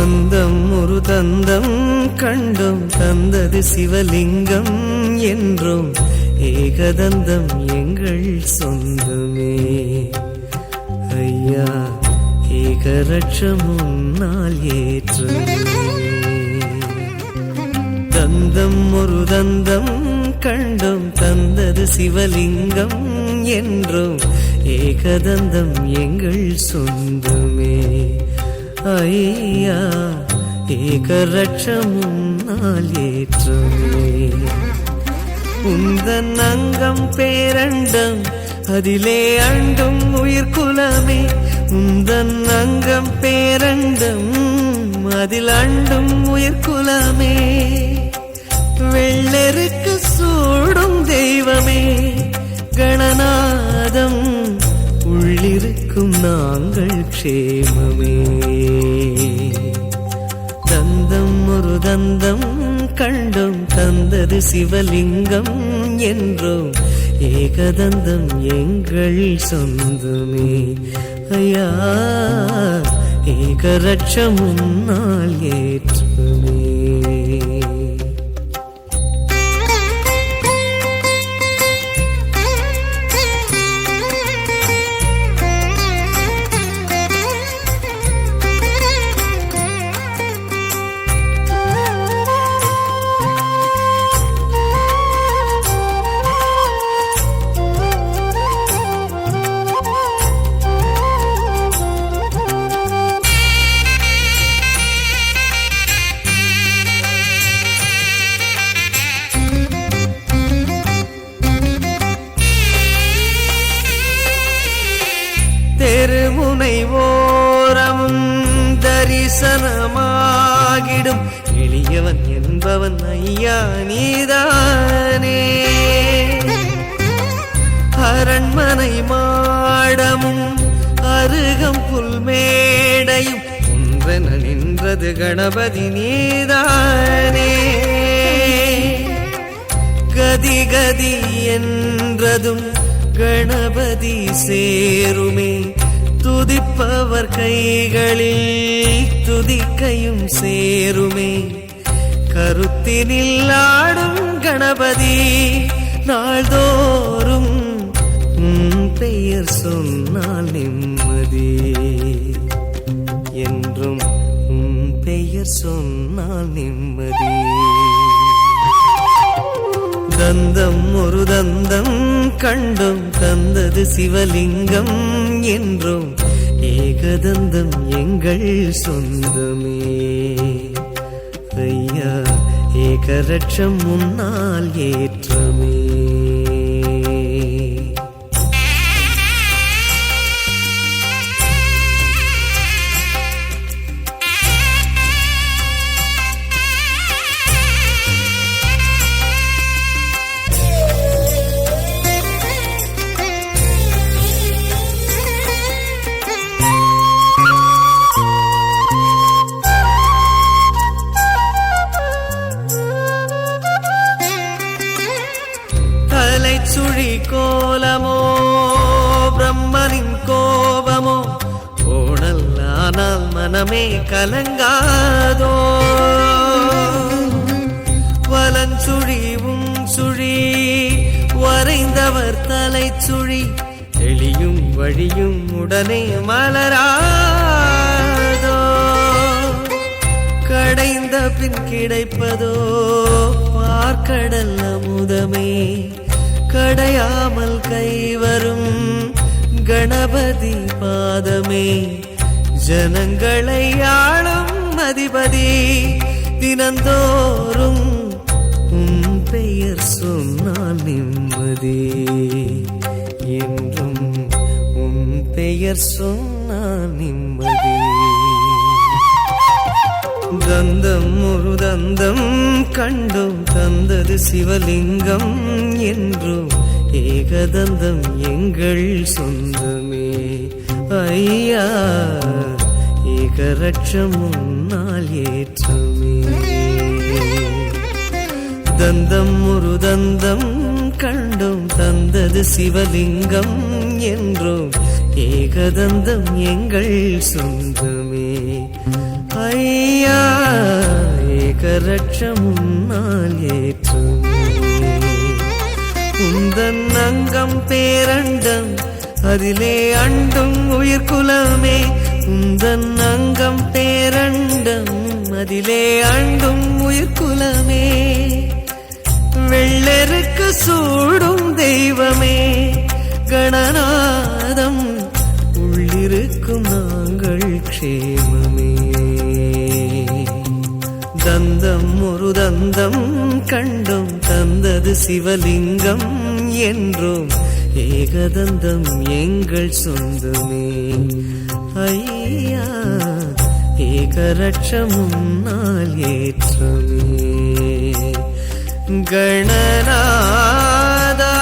அந்தம் ஒரு தந்தம் கண்டும் தந்தது சிவலிங்கம் என்றும் ஏகதந்தம் எங்கள் சொந்தமே. ஐயா ஏகரட்சம் உன்னால் ஏற்றமே. தந்தம் ஒரு தந்தம் கண்டும் தந்தது சிவலிங்கம் என்றும் ஏகதந்தம் எங்கள் சொந்தமே. ஐயா ஏகரட்சம் உன்னால் ஏற்றமே. உந்தன் அங்கம் பேரண்டம் அதிலே அண்டும் உயிர்குலமே. உந்தன் அங்கம் பேரண்டம் அதில் அண்டும் உயிர்குலமே. வெள்ளெருக்கு சூடும் தெய்வமே கணநாதம் உள்ளிருக்கும் நாங்கள் க்ஷேமமே. தந்தம் ஒரு தந்தம் கண்டும் தந்தது சிவலிங்கம் என்றும் ஏகதந்தம் எங்கள் சொந்தமே. ஐயா ஏகரட்சம் உன்னால் ஏற்றமே. தெருமுனை ஓரமும் தரிசனமாகிடும் எளியவன் என்பவன் ஐயா நீதானே. அரண்மனை மாடமும் அருகம் புல்மேடையும் ஒன்றென நின்றது கணபதி நீதானே. கதி கதி என்றதும் கணபதி சேருமே. துதிப்பவர் கைகளில் துதிக்கையும் சேருமே. கருத்தினில் ஆடும் கணபதி நாள்தோறும் பெயர் சொன்னால் நிம்மதி என்றும் பெயர் சொன்னால் நிம்மதி. தந்தம் ஒரு தந்தம் கண்டும் தந்தது சிவலிங்கம் என்றும் ஏகதந்தம் எங்கள் சொந்தமே. ஐயா ஏகரட்சம் உன்னால் ஏற்றமே. சுழி கோலமோ பிரம்மனின் கோபமோ கோணல் ஆனால் மனமே கலங்காதோ. வலஞ்சுழிவும் சுழி வரைந்தவர் தலை சுழி தெளியும் வழியும் உடனே மலராதோ. கடைந்த பின் கிடைப்பதோ பார்க்கடல் அமுதமே. கடையாமல் கைவரும் கணபதி பாதமே. ஜனங்களை ஆளும் அதிபதி தினந்தோறும் பெயர் சொன்னால் நிம்மதி என்றும் பெயர் சொன்னால் நிம்மதி. தந்தம் ஒரு தந்தம் கண்டும் தந்தது சிவலிங்கம் என்றும் ஏகதந்தம் எங்கள் சொந்தமே. ஐயா ஏகரட்சம் உன்னால் ஏற்றமே. தந்தம் ஒரு தந்தம் கண்டும் தந்தது சிவலிங்கம் என்றும் ஏகதந்தம் எங்கள் சொந்தமே. ஐயா ஏகரட்சமுன்னால் ஏற்றுமே. உந்தன் அங்கம் பேரண்டம் அதிலே அண்டும் உயிர்குலமே. உந்தன் அங்கம் பேரண்டம் அதிலே அண்டும் உயிர்குலமே. வெள்ளெருக்கு சூடும் தெய்வமே கணநாதம் உள்ளிருக்கும் நாங்கள் க்ஷேமமே. தந்தம் ஒரு தந்தம் கண்டோம் தந்தது சிவலிங்கம் என்றோம். ஏகதந்தம் எங்கள் சொந்தமே ஐயா ஏகரட்சமுன்னால் ஏற்றமே. கணநாதா